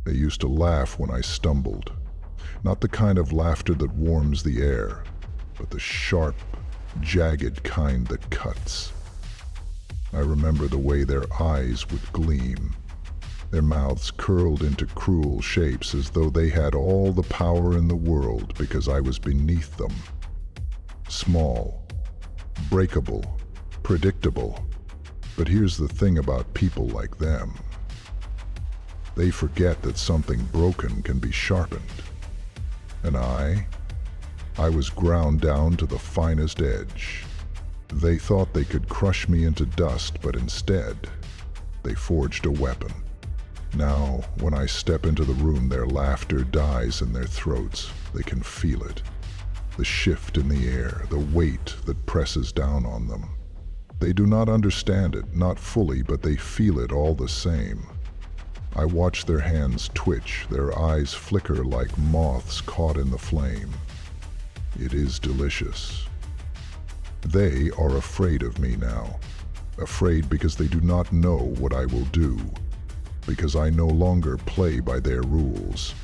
They used to laugh when I stumbled. Not the kind of laughter that warms the air, but the sharp, jagged kind that cuts. I remember the way their eyes would gleam. Their mouths curled into cruel shapes as though they had all the power in the world because I was beneath them. Small, breakable, predictable. But here's the thing about people like them. They forget that something broken can be sharpened. And I was ground down to the finest edge. They thought they could crush me into dust, but instead, they forged a weapon. Now, when I step into the room, their laughter dies in their throats. They can feel it. The shift in the air, the weight that presses down on them. They do not understand it, not fully, but they feel it all the same. I watch their hands twitch, their eyes flicker like moths caught in the flame. It is delicious. They are afraid of me now. Afraid because they do not know what I will do. Because I no longer play by their rules.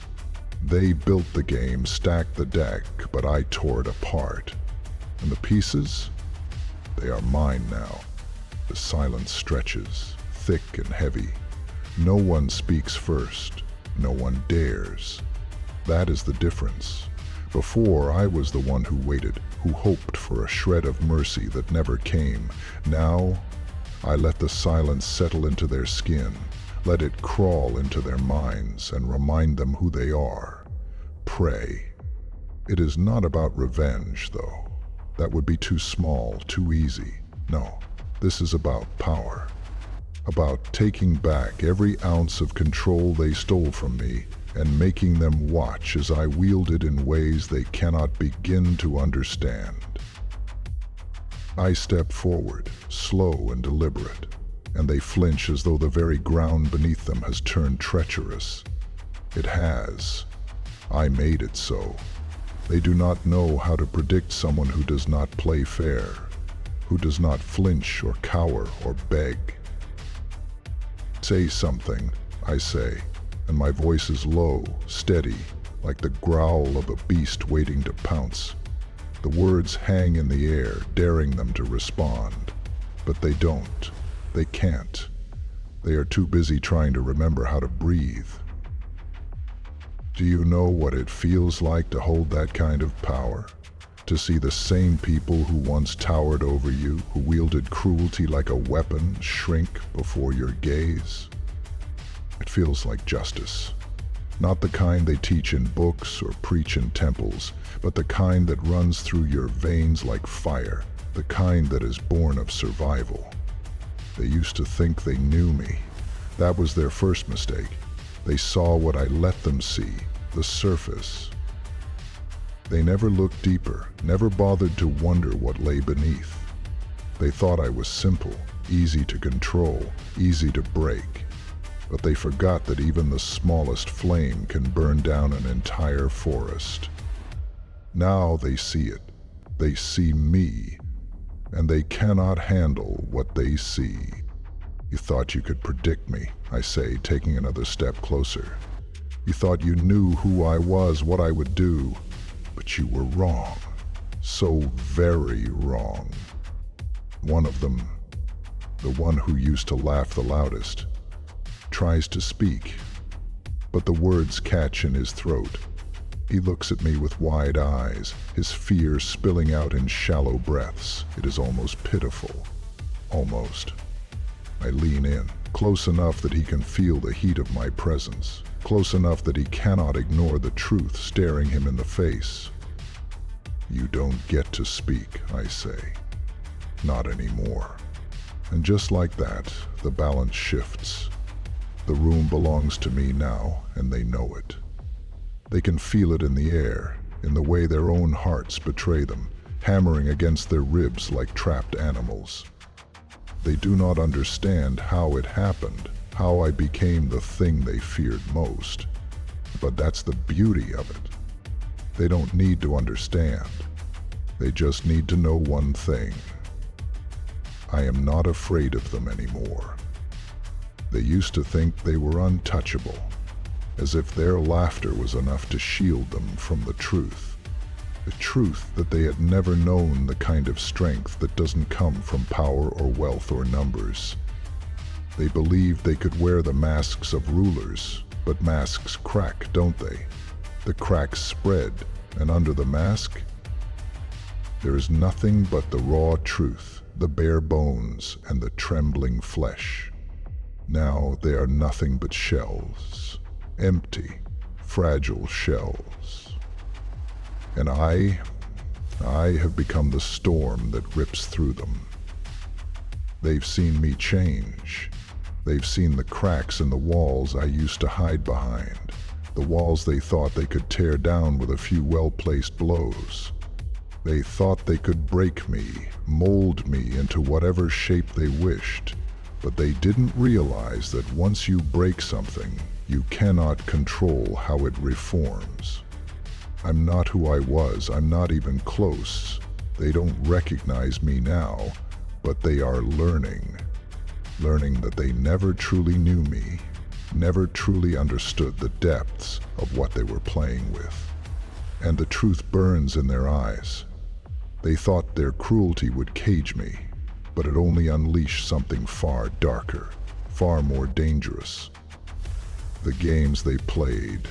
They built the game, stacked the deck, but I tore it apart. And the pieces? They are mine now. The silence stretches, thick and heavy. No one speaks first. No one dares. That is the difference. Before, I was the one who waited, who hoped for a shred of mercy that never came. Now, I let the silence settle into their skin, let it crawl into their minds and remind them who they are. Prey. It is not about revenge, though. That would be too small, too easy. No, this is about power. About taking back every ounce of control they stole from me and making them watch as I wield it in ways they cannot begin to understand. I step forward, slow and deliberate, and they flinch as though the very ground beneath them has turned treacherous. It has. I made it so. They do not know how to predict someone who does not play fair, who does not flinch or cower or beg. Say something, I say, and my voice is low, steady, like the growl of a beast waiting to pounce. The words hang in the air, daring them to respond. But they don't. They can't. They are too busy trying to remember how to breathe. Do you know what it feels like to hold that kind of power? To see the same people who once towered over you, who wielded cruelty like a weapon, shrink before your gaze? It feels like justice. Not the kind they teach in books or preach in temples, but the kind that runs through your veins like fire, the kind that is born of survival. They used to think they knew me. That was their first mistake. They saw what I let them see, the surface. They never looked deeper, never bothered to wonder what lay beneath. They thought I was simple, easy to control, easy to break. But they forgot that even the smallest flame can burn down an entire forest. Now they see it. They see me. And they cannot handle what they see. You thought you could predict me, I say, taking another step closer. You thought you knew who I was, what I would do. But you were wrong. So very wrong. One of them, the one who used to laugh the loudest, tries to speak, but the words catch in his throat. He looks at me with wide eyes, his fear spilling out in shallow breaths. It is almost pitiful. Almost. I lean in, close enough that he can feel the heat of my presence, close enough that he cannot ignore the truth staring him in the face. You don't get to speak, I say. Not anymore. And just like that, the balance shifts. The room belongs to me now, and they know it. They can feel it in the air, in the way their own hearts betray them, hammering against their ribs like trapped animals. They do not understand how it happened, how I became the thing they feared most. But that's the beauty of it. They don't need to understand. They just need to know one thing. I am not afraid of them anymore. They used to think they were untouchable. as if their laughter was enough to shield them from the truth that they had never known the kind of strength that doesn't come from power or wealth or numbers. They believed they could wear the masks of rulers, but masks crack, don't they? The cracks spread, and under the mask, there is nothing but the raw truth, the bare bones, and the trembling flesh. Now they are nothing but shells, empty, fragile shells. And I have become the storm that rips through them. They've seen me change. They've seen the cracks in the walls I used to hide behind, the walls they thought they could tear down with a few well-placed blows. They thought they could break me, mold me into whatever shape they wished, but they didn't realize that once you break something, you cannot control how it reforms. I'm not who I was, I'm not even close. They don't recognize me now, but they are learning that they never truly knew me, never truly understood the depths of what they were playing with. And the truth burns in their eyes. They thought their cruelty would cage me, but it only unleashed something far darker, far more dangerous. The games they played,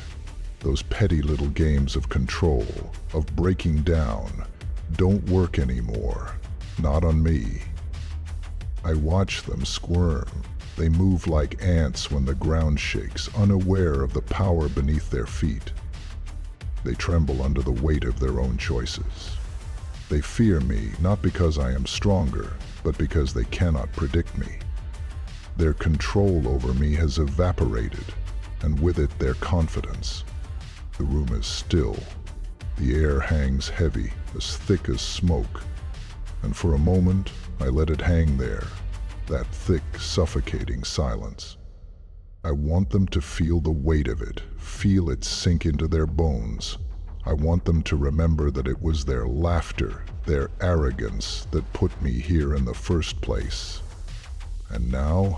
those petty little games of control, of breaking down, don't work anymore, not on me. I watch them squirm. They move like ants when the ground shakes, unaware of the power beneath their feet. They tremble under the weight of their own choices. They fear me, not because I am stronger, but because they cannot predict me. Their control over me has evaporated, and with it their confidence. The room is still. The air hangs heavy, as thick as smoke. And for a moment, I let it hang there, that thick, suffocating silence. I want them to feel the weight of it, feel it sink into their bones. I want them to remember that it was their laughter, their arrogance that put me here in the first place. And now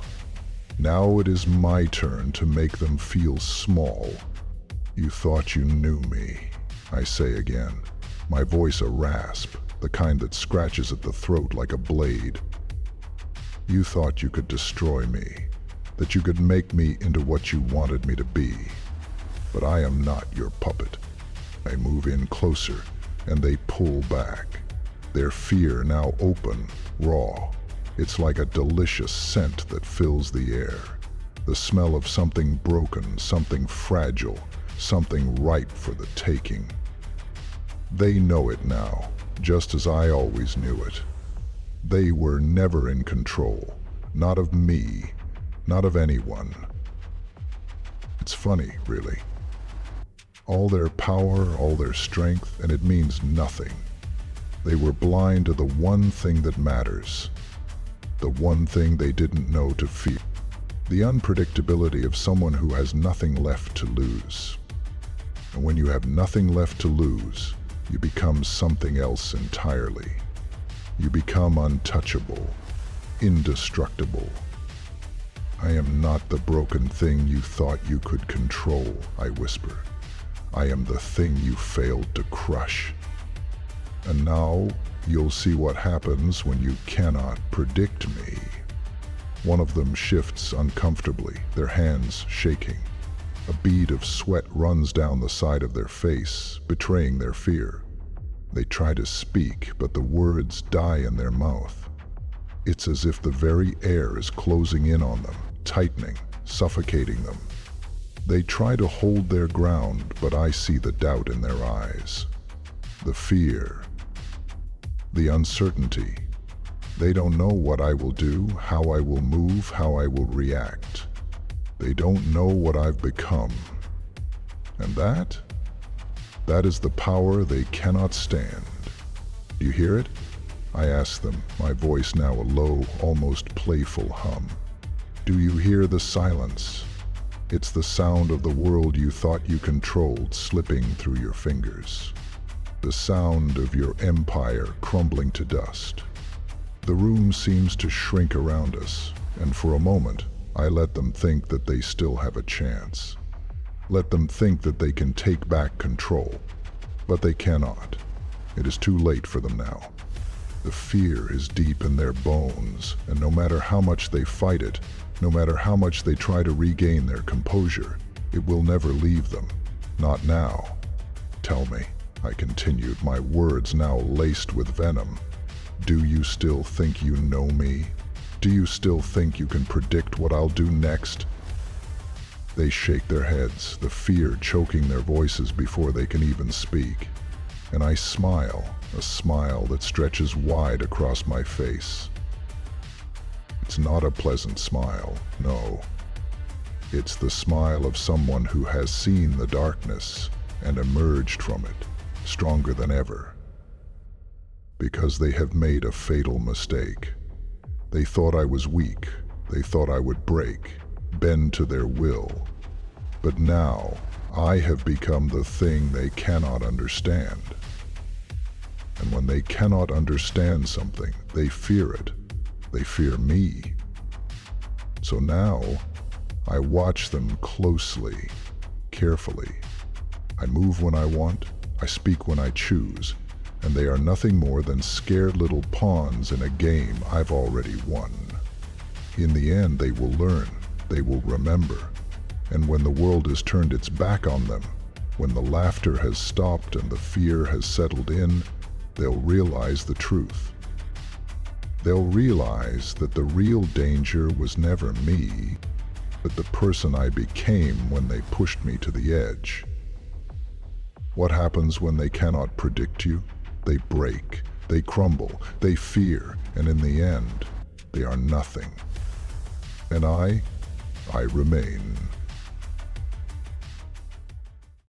it is my turn to make them feel small. You thought you knew me, I say again, my voice a rasp, the kind that scratches at the throat like a blade. You thought you could destroy me, that you could make me into what you wanted me to be. But I am not your puppet. I move in closer, and they pull back. Their fear now open, raw. It's like a delicious scent that fills the air. The smell of something broken, something fragile, something ripe for the taking. They know it now, just as I always knew it. They were never in control, not of me, not of anyone. It's funny, really. All their power, all their strength, and it means nothing. They were blind to the one thing that matters, the one thing they didn't know to fear. The unpredictability of someone who has nothing left to lose. And when you have nothing left to lose, you become something else entirely. You become untouchable, indestructible. I am not the broken thing you thought you could control, I whisper. I am the thing you failed to crush. And now you'll see what happens when you cannot predict me. One of them shifts uncomfortably, their hands shaking. A bead of sweat runs down the side of their face, betraying their fear. They try to speak, but the words die in their mouth. It's as if the very air is closing in on them, tightening, suffocating them. They try to hold their ground, but I see the doubt in their eyes. The fear. The uncertainty. They don't know what I will do, how I will move, how I will react. They don't know what I've become. And that is the power they cannot stand. Do you hear it? I ask them, my voice now a low, almost playful hum. Do you hear the silence? It's the sound of the world you thought you controlled slipping through your fingers. The sound of your empire crumbling to dust. The room seems to shrink around us, and for a moment, I let them think that they still have a chance. Let them think that they can take back control. But they cannot. It is too late for them now. The fear is deep in their bones, and no matter how much they fight it, no matter how much they try to regain their composure, it will never leave them. Not now. Tell me, I continued, my words now laced with venom. Do you still think you know me? Do you still think you can predict what I'll do next? They shake their heads, the fear choking their voices before they can even speak. And I smile, a smile that stretches wide across my face. It's not a pleasant smile, no. It's the smile of someone who has seen the darkness and emerged from it, stronger than ever. Because they have made a fatal mistake. They thought I was weak, they thought I would break, bend to their will. But now, I have become the thing they cannot understand. And when they cannot understand something, they fear it. They fear me. So now, I watch them closely, carefully. I move when I want, I speak when I choose, and they are nothing more than scared little pawns in a game I've already won. In the end, they will learn, they will remember, and when the world has turned its back on them, when the laughter has stopped and the fear has settled in, they'll realize the truth. They'll realize that the real danger was never me, but the person I became when they pushed me to the edge. What happens when they cannot predict you? They break, they crumble, they fear, and in the end, they are nothing. And I remain.